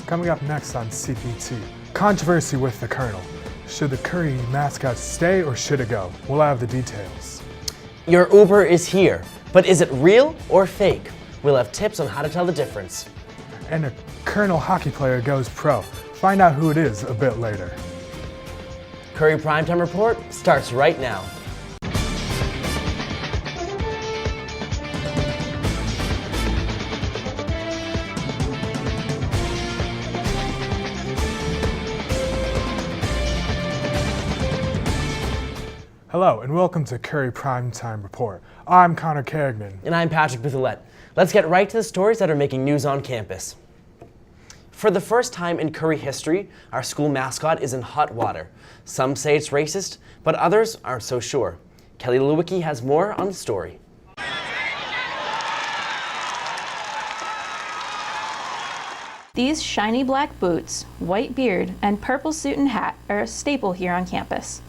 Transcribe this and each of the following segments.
Coming up next on CPT, controversy with the Colonel. Should the Curry mascot stay or should it go? We'll have the details. Your Uber is here, but is it real or fake? We'll have tips on how to tell the difference. And a Colonel hockey player goes pro. Find out who it is a bit later. Curry Primetime Report starts right now. Hello and welcome to Curry Primetime Report. I'm Carignan. And I'm Patrick Bouthillette. Let's get right to the stories that are making news on campus. For the first time in Curry history, our school mascot is in hot water. Some say it's racist, but others aren't so sure. Kelly Lewicki has more on the story. These shiny black boots, white beard, and purple suit and hat are a staple here on campus.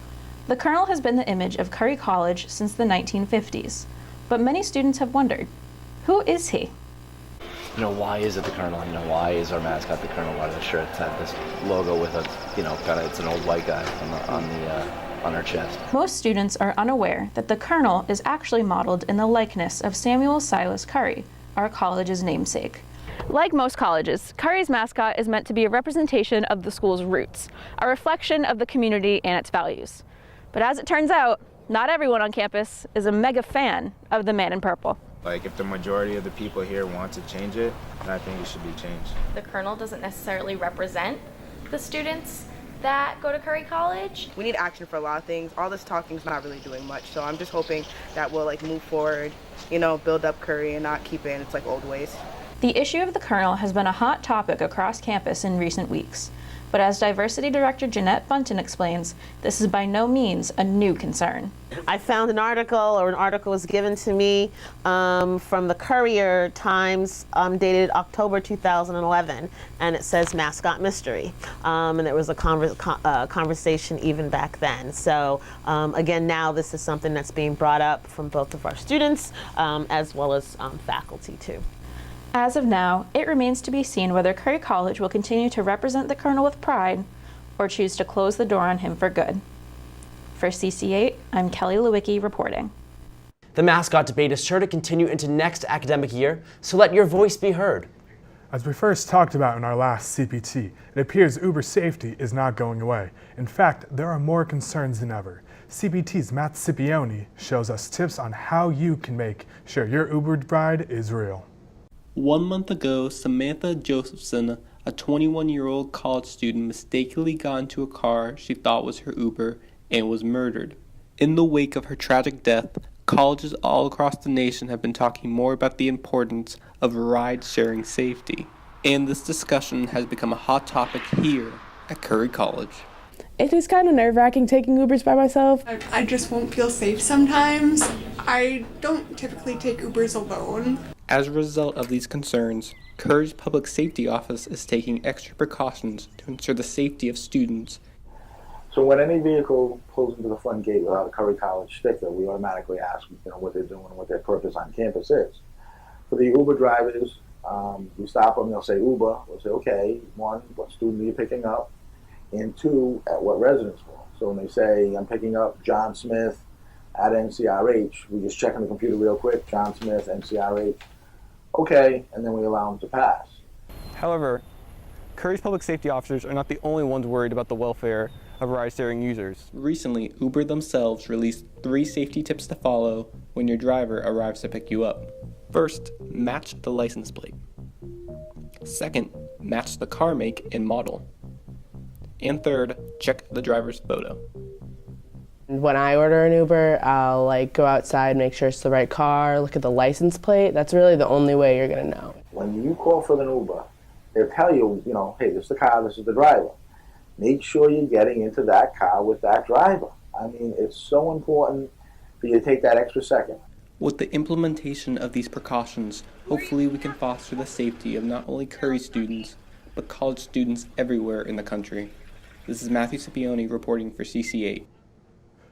The Colonel has been the image of Curry College since the 1950s, but many students have wondered, who is he? Why is it the Colonel? Why is our mascot the Colonel? Why does the shirt have this logo with it's an old white guy on our chest? Most students are unaware that the Colonel is actually modeled in the likeness of Samuel Silas Curry, our college's namesake. Like most colleges, Curry's mascot is meant to be a representation of the school's roots, a reflection of the community and its values. But as it turns out, not everyone on campus is a mega fan of the man in purple. If the majority of the people here want to change it, then I think it should be changed. The Colonel doesn't necessarily represent the students that go to Curry College. We need action for a lot of things. All this talking is not really doing much, so I'm just hoping that we'll move forward, build up Curry and not keep it in its old ways. The issue of the Colonel has been a hot topic across campus in recent weeks. But as Diversity Director Jeanette Bunton explains, this is by no means a new concern. I found an article was given to me from the Courier Times dated October 2011, and it says mascot mystery. And there was a conversation even back then. So again, now this is something that's being brought up from both of our students as well as faculty too. As of now, it remains to be seen whether Curry College will continue to represent the Colonel with pride or choose to close the door on him for good. For CC8, I'm Kelly Lewicki reporting. The mascot debate is sure to continue into next academic year, so let your voice be heard. As we first talked about in our last CPT, it appears Uber safety is not going away. In fact, there are more concerns than ever. CPT's Matt Scipione shows us tips on how you can make sure your Uber ride is real. 1 month ago, Samantha Josephson, a 21-year-old college student, mistakenly got into a car she thought was her Uber and was murdered. In the wake of her tragic death, colleges all across the nation have been talking more about the importance of ride-sharing safety. And this discussion has become a hot topic here at Curry College. It is kind of nerve-wracking taking Ubers by myself. I just won't feel safe sometimes. I don't typically take Ubers alone. As a result of these concerns, Curry's Public Safety Office is taking extra precautions to ensure the safety of students. So when any vehicle pulls into the front gate without a Curry College sticker, we automatically ask what they're doing and what their purpose on campus is. For the Uber drivers, we stop them, they'll say Uber, we'll say, okay, 1, what student are you picking up? And 2, at what residence hall? So when they say, I'm picking up John Smith at NCRH, we just check on the computer real quick, John Smith, NCRH, okay, and then we allow them to pass. However, Curry's public safety officers are not the only ones worried about the welfare of ride-sharing users. Recently, Uber themselves released 3 safety tips to follow when your driver arrives to pick you up. First, match the license plate. Second, match the car make and model. And third, check the driver's photo. When I order an Uber, I'll go outside, make sure it's the right car, look at the license plate. That's really the only way you're gonna know. When you call for an Uber, they'll tell you, hey, this is the car, this is the driver. Make sure you're getting into that car with that driver. I mean, it's so important for you to take that extra second. With the implementation of these precautions, hopefully we can foster the safety of not only Curry students, but college students everywhere in the country. This is Matthew Scipione reporting for CC8.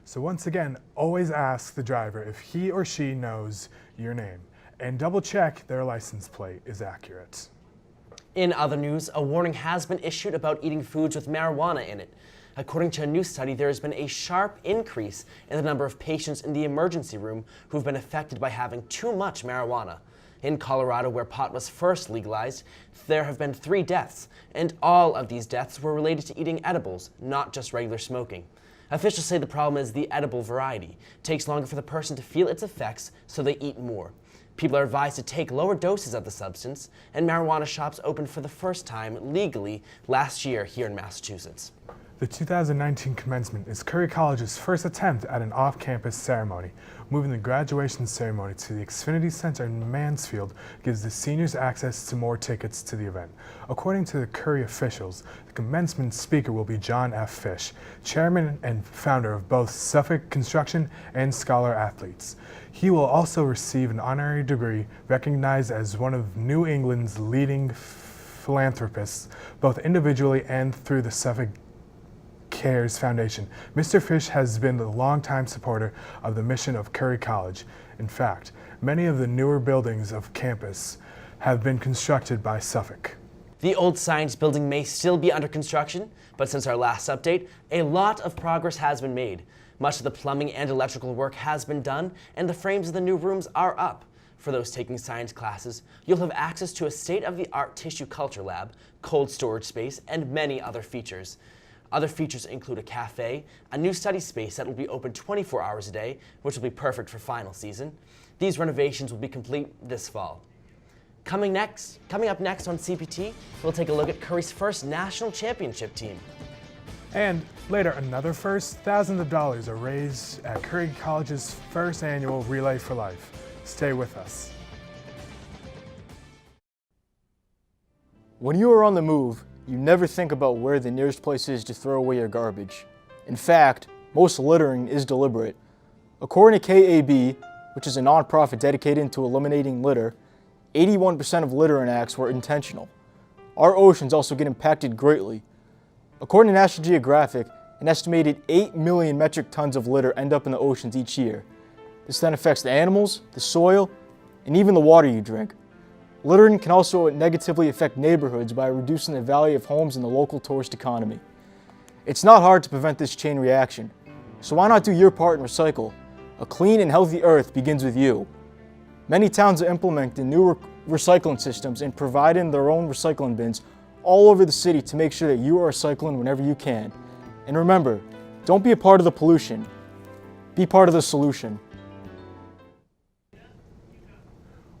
So once again, always ask the driver if he or she knows your name and double check their license plate is accurate. In other news, a warning has been issued about eating foods with marijuana in it. According to a new study, there has been a sharp increase in the number of patients in the emergency room who've been affected by having too much marijuana. In Colorado, where pot was first legalized, there have been 3 deaths, and all of these deaths were related to eating edibles, not just regular smoking. Officials say the problem is the edible variety. It takes longer for the person to feel its effects, so they eat more. People are advised to take lower doses of the substance, and marijuana shops opened for the first time legally last year here in Massachusetts. The 2019 commencement is Curry College's first attempt at an off-campus ceremony. Moving the graduation ceremony to the Xfinity Center in Mansfield gives the seniors access to more tickets to the event. According to the Curry officials, the commencement speaker will be John F. Fish, chairman and founder of both Suffolk Construction and Scholar Athletes. He will also receive an honorary degree recognized as one of New England's leading philanthropists, both individually and through the Suffolk Cares Foundation. Mr. Fish has been a longtime supporter of the mission of Curry College. In fact, many of the newer buildings of campus have been constructed by Suffolk. The old science building may still be under construction, but since our last update, a lot of progress has been made. Much of the plumbing and electrical work has been done, and the frames of the new rooms are up. For those taking science classes, you'll have access to a state-of-the-art tissue culture lab, cold storage space, and many other features. Other features include a cafe, a new study space that will be open 24 hours a day, which will be perfect for final season. These renovations will be complete this fall. Coming up next on CPT, we'll take a look at Curry's first national championship team. And later, another first, thousands of dollars are raised at Curry College's first annual Relay for Life. Stay with us. When you are on the move, you never think about where the nearest place is to throw away your garbage. In fact, most littering is deliberate. According to KAB, which is a nonprofit dedicated to eliminating litter, 81% of littering acts were intentional. Our oceans also get impacted greatly. According to National Geographic, an estimated 8 million metric tons of litter end up in the oceans each year. This then affects the animals, the soil, and even the water you drink. Littering can also negatively affect neighborhoods by reducing the value of homes in the local tourist economy. It's not hard to prevent this chain reaction, so why not do your part and recycle? A clean and healthy earth begins with you. Many towns are implementing new recycling systems and providing their own recycling bins all over the city to make sure that you are recycling whenever you can. And remember, don't be a part of the pollution. Be part of the solution.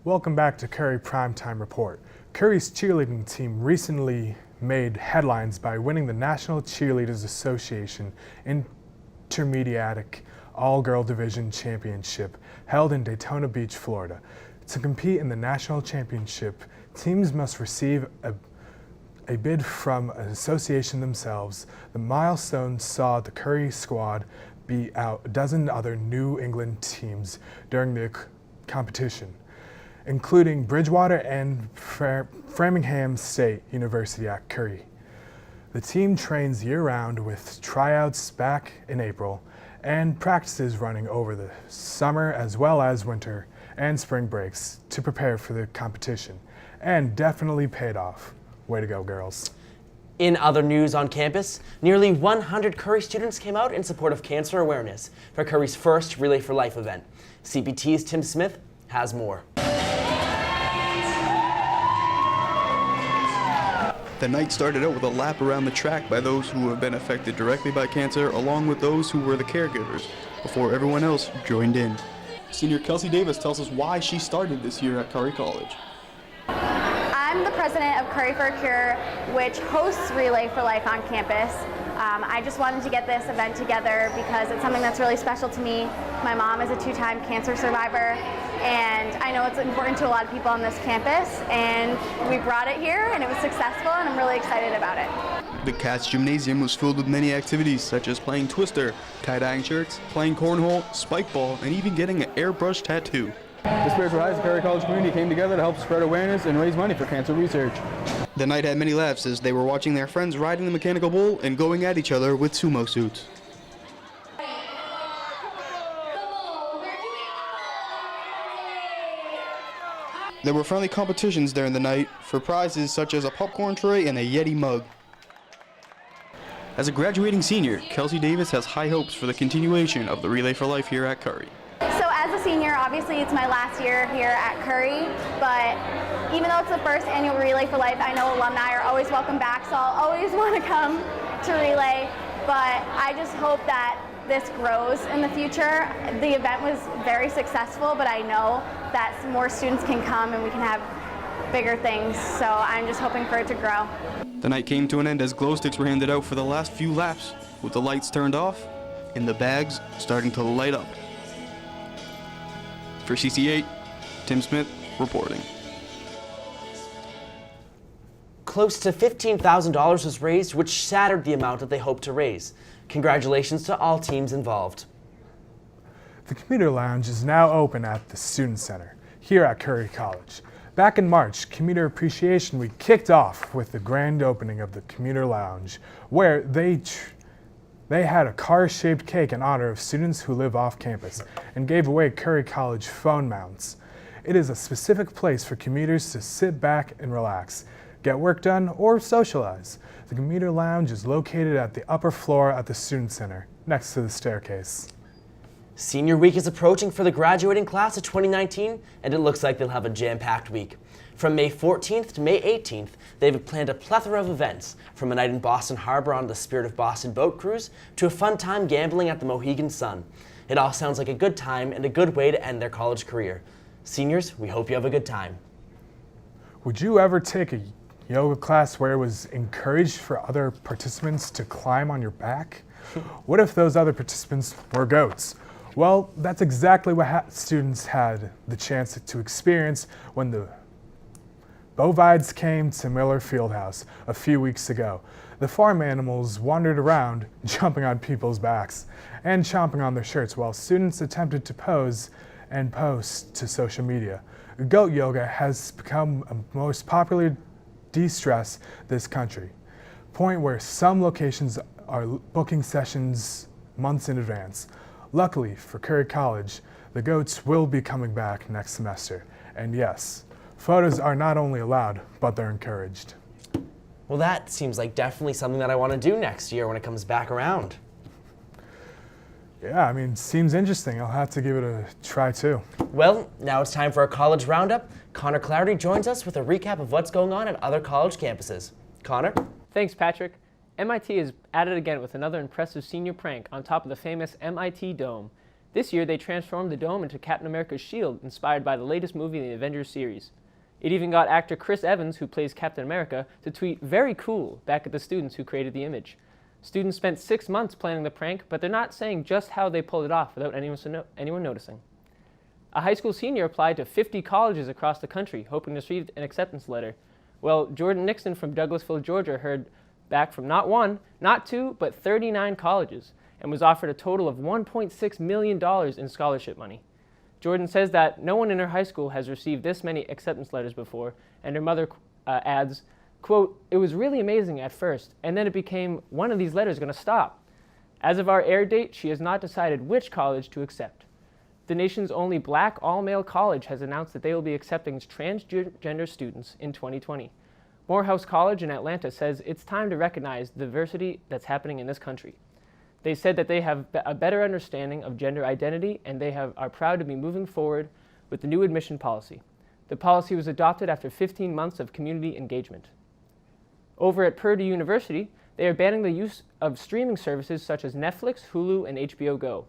Welcome back to Curry Primetime Report. Curry's cheerleading team recently made headlines by winning the National Cheerleaders Association Intermediate All-Girl Division Championship held in Daytona Beach, Florida. To compete in the national championship, teams must receive a bid from an association themselves. The milestone saw the Curry squad beat out a dozen other New England teams during the competition, including Bridgewater and Framingham State University at Curry. The team trains year-round with tryouts back in April and practices running over the summer as well as winter and spring breaks to prepare for the competition, and definitely paid off. Way to go, girls. In other news on campus, nearly 100 Curry students came out in support of cancer awareness for Curry's first Relay for Life event. CPT's Tim Smith has more. The night started out with a lap around the track by those who have been affected directly by cancer, along with those who were the caregivers, before everyone else joined in. Senior Kelsey Davis tells us why she started this year at Curry College. I'm the president of Curry for a Cure, which hosts Relay for Life on campus. I just wanted to get this event together because it's something that's really special to me. My mom is a 2-time cancer survivor, and I know it's important to a lot of people on this campus, and we brought it here and it was successful, and I'm really excited about it. The Cats Gymnasium was filled with many activities such as playing Twister, tie-dyeing shirts, playing cornhole, spike ball, and even getting an airbrush tattoo. The Spiritual Heights Curry College community came together to help spread awareness and raise money for cancer research. The night had many laughs as they were watching their friends riding the mechanical bull and going at each other with sumo suits. There were friendly competitions during the night for prizes such as a popcorn tray and a Yeti mug. As a graduating senior, Kelsey Davis has high hopes for the continuation of the Relay for Life here at Curry. So as a senior, obviously it's my last year here at Curry, but even though it's the first annual Relay for Life, I know alumni are always welcome back, so I'll always want to come to Relay, but I just hope that this grows in the future. The event was very successful, but I know that more students can come and we can have bigger things, so I'm just hoping for it to grow. The night came to an end as glow sticks were handed out for the last few laps, with the lights turned off and the bags starting to light up. For CC8, Tim Smith reporting. Close to $15,000 was raised, which shattered the amount that they hoped to raise. Congratulations to all teams involved. The Commuter Lounge is now open at the Student Center here at Curry College. Back in March, Commuter Appreciation Week kicked off with the grand opening of the Commuter Lounge, where they had a car-shaped cake in honor of students who live off campus and gave away Curry College phone mounts. It is a specific place for commuters to sit back and relax, get work done, or socialize. The Commuter Lounge is located at the upper floor at the Student Center, next to the staircase. Senior week is approaching for the graduating class of 2019, and it looks like they'll have a jam-packed week. From May 14th to May 18th, they've planned a plethora of events, from a night in Boston Harbor on the Spirit of Boston boat cruise to a fun time gambling at the Mohegan Sun. It all sounds like a good time and a good way to end their college career. Seniors, we hope you have a good time. Would you ever take a yoga class where it was encouraged for other participants to climb on your back? What if those other participants were goats? Well, that's exactly what students had the chance to experience when the bovides came to Miller Fieldhouse a few weeks ago. The farm animals wandered around, jumping on people's backs and chomping on their shirts while students attempted to pose and post to social media. Goat yoga has become a most popular de-stress this country, point where some locations are booking sessions months in advance. Luckily for Curry College, the goats will be coming back next semester. And yes, photos are not only allowed, but they're encouraged. Well, that seems like definitely something that I want to do next year when it comes back around. Yeah, I mean, seems interesting. I'll have to give it a try too. Well, now it's time for our college roundup. Connor Clarity joins us with a recap of what's going on at other college campuses. Connor? Thanks, Patrick. MIT is at it again with another impressive senior prank on top of the famous MIT Dome. This year, they transformed the dome into Captain America's shield, inspired by the latest movie in the Avengers series. It even got actor Chris Evans, who plays Captain America, to tweet "very cool" back at the students who created the image. Students spent 6 months planning the prank, but they're not saying just how they pulled it off without anyone noticing. A high school senior applied to 50 colleges across the country, hoping to receive an acceptance letter. Well, Jordan Nixon from Douglasville, Georgia, heard back from not one, not two, but 39 colleges, and was offered a total of $1.6 million in scholarship money. Jordan says that no one in her high school has received this many acceptance letters before, and her mother adds, quote, "It was really amazing at first, and then it became, when are these letters going to stop?" As of our air date, she has not decided which college to accept. The nation's only black all-male college has announced that they will be accepting transgender students in 2020. Morehouse College in Atlanta says it's time to recognize the diversity that's happening in this country. They said that they have a better understanding of gender identity, and they are proud to be moving forward with the new admission policy. The policy was adopted after 15 months of community engagement. Over at Purdue University, they are banning the use of streaming services such as Netflix, Hulu, and HBO Go.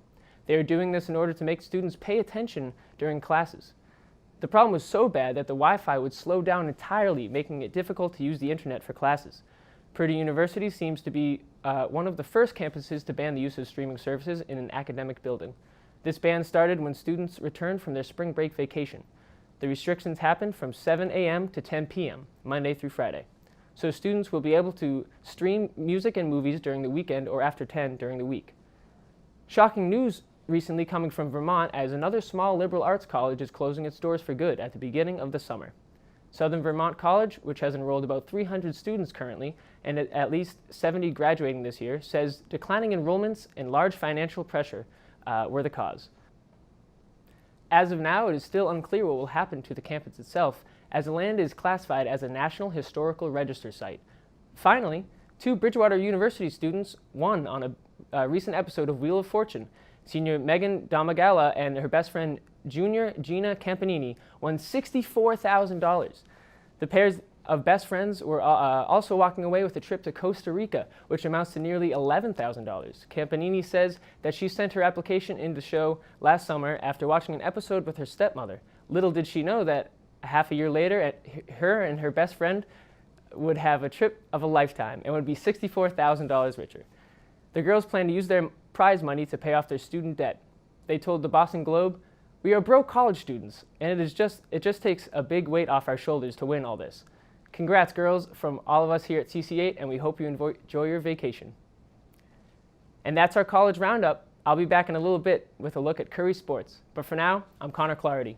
They are doing this in order to make students pay attention during classes. The problem was so bad that the Wi-Fi would slow down entirely, making it difficult to use the internet for classes. Purdue University seems to be one of the first campuses to ban the use of streaming services in an academic building. This ban started when students returned from their spring break vacation. The restrictions happened from 7 a.m. to 10 p.m., Monday through Friday. So students will be able to stream music and movies during the weekend or after 10 during the week. Shocking news recently coming from Vermont, as another small liberal arts college is closing its doors for good at the beginning of the summer. Southern Vermont College, which has enrolled about 300 students currently and at least 70 graduating this year, says declining enrollments and large financial pressure were the cause. As of now, it is still unclear what will happen to the campus itself, as the land is classified as a National Historical Register site. Finally, 2 Bridgewater University students won on a recent episode of Wheel of Fortune. Senior Megan Domagala and her best friend Junior Gina Campanini won $64,000. The pairs of best friends were also walking away with a trip to Costa Rica, which amounts to nearly $11,000. Campanini says that she sent her application in the show last summer after watching an episode with her stepmother. Little did she know that half a year later, her and her best friend would have a trip of a lifetime and would be $64,000 richer. The girls plan to use their prize money to pay off their student debt. They told the Boston Globe, "We are broke college students, and it just takes a big weight off our shoulders to win all this. Congrats, girls, from all of us here at CC8, and we hope you enjoy your vacation." And that's our college roundup. I'll be back in a little bit with a look at Curry sports. But for now, I'm Connor Clarity.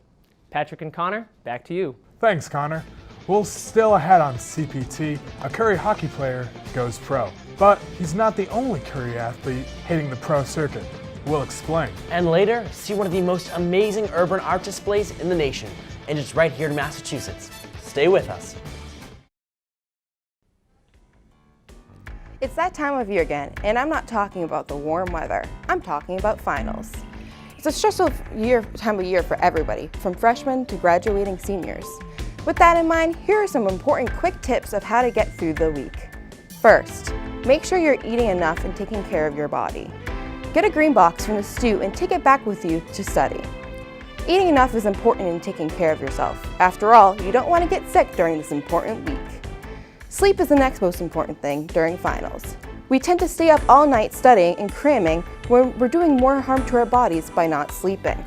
Patrick and Connor, back to you. Thanks, Connor. We'll still ahead on CPT. A Curry hockey player goes pro. But he's not the only Curry athlete hitting the pro circuit. We'll explain. And later, see one of the most amazing urban art displays in the nation. And it's right here in Massachusetts. Stay with us. It's that time of year again, and I'm not talking about the warm weather. I'm talking about finals. It's a stressful time of year for everybody, from freshmen to graduating seniors. With that in mind, here are some important quick tips of how to get through the week. First, make sure you're eating enough and taking care of your body. Get a green box from the stew and take it back with you to study. Eating enough is important in taking care of yourself. After all, you don't want to get sick during this important week. Sleep is the next most important thing during finals. We tend to stay up all night studying and cramming when we're doing more harm to our bodies by not sleeping.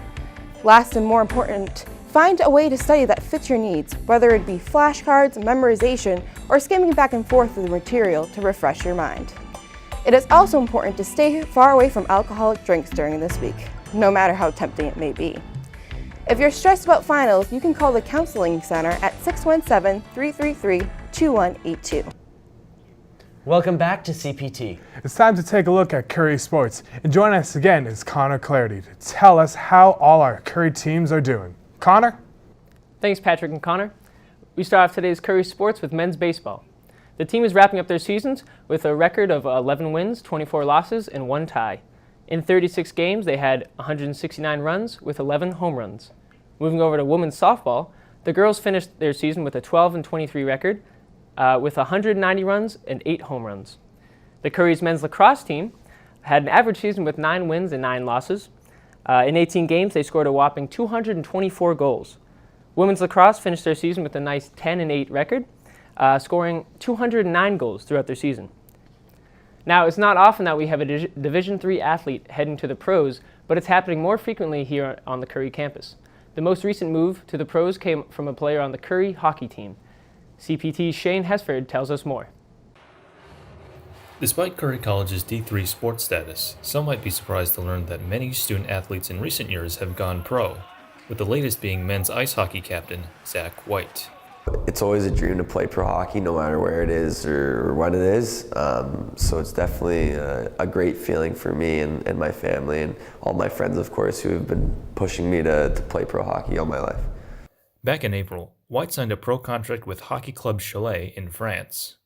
Last and more important, find a way to study that fits your needs, whether it be flashcards, memorization, or skimming back and forth through the material to refresh your mind. It is also important to stay far away from alcoholic drinks during this week, no matter how tempting it may be. If you're stressed about finals, you can call the Counseling Center at 617-333-2182. Welcome back to CPT. It's time to take a look at Curry sports. And joining us again is Connor Clarity to tell us how all our Curry teams are doing. Connor? Thanks, Patrick and Connor. We start off today's Curry sports with men's baseball. The team is wrapping up their seasons with a record of 11 wins, 24 losses, and 1 tie. In 36 games, they had 169 runs with 11 home runs. Moving over to women's softball, the girls finished their season with a 12-23 record with 190 runs and 8 home runs. The Curry's men's lacrosse team had an average season with 9 wins and 9 losses. In 18 games, they scored a whopping 224 goals. Women's lacrosse finished their season with a nice 10-8 record, scoring 209 goals throughout their season. Now, it's not often that we have a Division III athlete heading to the pros, but it's happening more frequently here on the Curry campus. The most recent move to the pros came from a player on the Curry hockey team. CPT's Shane Hesford tells us more. Despite Curry College's D3 sports status, some might be surprised to learn that many student athletes in recent years have gone pro, with the latest being men's ice hockey captain, Zach White. It's always a dream to play pro hockey, no matter where it is or when it is. So it's definitely a great feeling for me and my family and all my friends, of course, who have been pushing me to play pro hockey all my life. Back in April, White signed a pro contract with Hockey Club Chalet in France.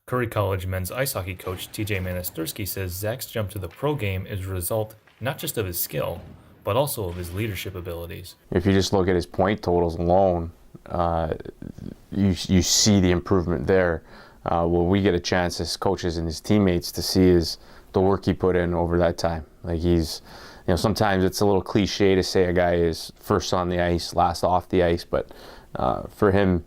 Curry College men's ice hockey coach TJ Manastursky says Zach's jump to the pro game is a result not just of his skill, but also of his leadership abilities. If you just look at his point totals alone, you see the improvement there. What we get a chance as coaches and his teammates to see is the work he put in over that time. Like sometimes it's a little cliche to say a guy is first on the ice, last off the ice, but for him,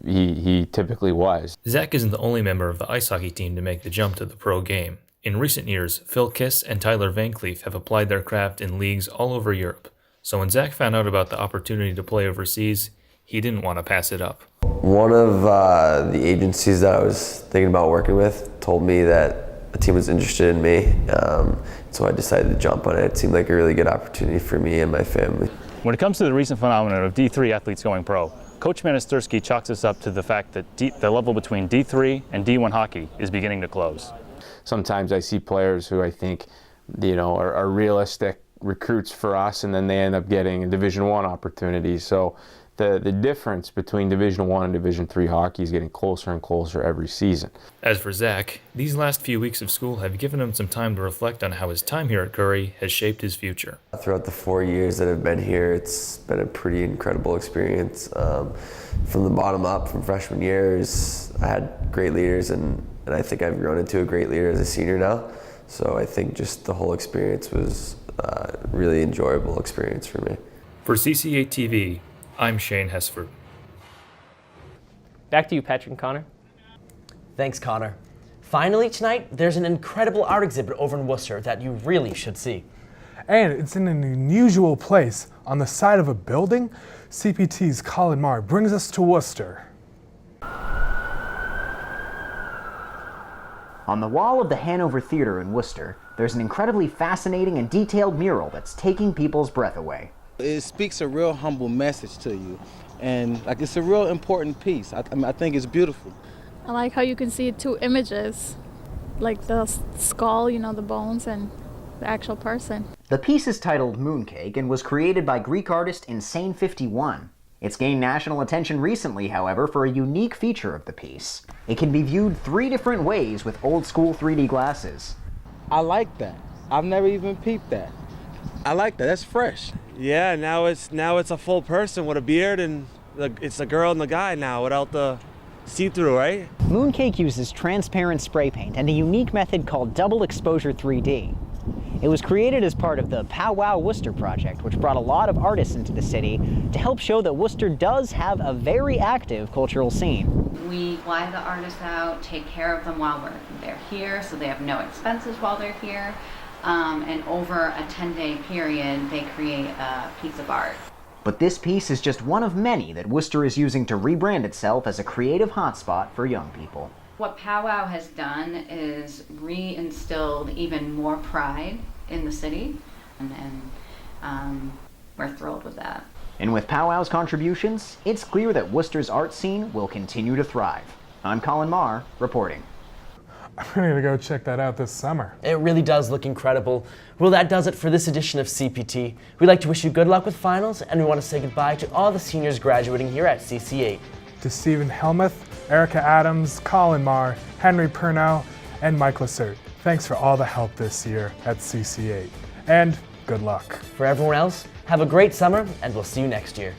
he typically was. Zach isn't the only member of the ice hockey team to make the jump to the pro game. In recent years, Phil Kiss and Tyler Van Cleef have applied their craft in leagues all over Europe. So when Zach found out about the opportunity to play overseas, he didn't want to pass it up. One of the agencies that I was thinking about working with told me that a team was interested in me, so I decided to jump on it. It seemed like a really good opportunity for me and my family. When it comes to the recent phenomenon of D3 athletes going pro, Coach Manastursky chalks this up to the fact that the level between D3 and D1 hockey is beginning to close. Sometimes I see players who I think, are realistic recruits for us, and then they end up getting a Division I opportunity. So the difference between Division I and Division III hockey is getting closer and closer every season. As for Zach, these last few weeks of school have given him some time to reflect on how his time here at Curry has shaped his future. Throughout the 4 years that I've been here, it's been a pretty incredible experience. From the bottom up, from freshman years, I had great leaders, and I think I've grown into a great leader as a senior now. So I think just the whole experience was a really enjoyable experience for me. For CC8 TV, I'm Shane Hesford. Back to you, Patrick and Connor. Thanks, Connor. Finally, tonight, there's an incredible art exhibit over in Worcester that you really should see. And it's in an unusual place on the side of a building. CPT's Colin Marr brings us to Worcester. On the wall of the Hanover Theatre in Worcester, there's an incredibly fascinating and detailed mural that's taking people's breath away. It speaks a real humble message to you, and like it's a real important piece. I think it's beautiful. I like how you can see two images, like the skull, you know, the bones, and the actual person. The piece is titled Mooncake and was created by Greek artist Insane51. It's gained national attention recently, however, for a unique feature of the piece. It can be viewed 3 different ways with old school 3D glasses. I like that. I've never even peeped that. I like that. That's fresh. Yeah, now it's a full person with a beard, and it's the girl and the guy now without the see-through, right? Mooncake uses transparent spray paint and a unique method called double exposure 3D. It was created as part of the Powwow Worcester project, which brought a lot of artists into the city to help show that Worcester does have a very active cultural scene. We fly the artists out, take care of them while they're here, so they have no expenses while they're here. And over a 10-day period, they create a piece of art. But this piece is just one of many that Worcester is using to rebrand itself as a creative hotspot for young people. What Powwow has done is re-instilled even more pride in the city, and we're thrilled with that. And with Powwow's contributions, it's clear that Worcester's art scene will continue to thrive. I'm Colin Marr, reporting. I'm ready to go check that out this summer. It really does look incredible. Well, that does it for this edition of CPT. We'd like to wish you good luck with finals, and we want to say goodbye to all the seniors graduating here at CC8. To Stephen Helmuth, Erica Adams, Colin Marr, Henry Purnell, and Mike Lacert. Thanks for all the help this year at CC8. And good luck. For everyone else, have a great summer, and we'll see you next year.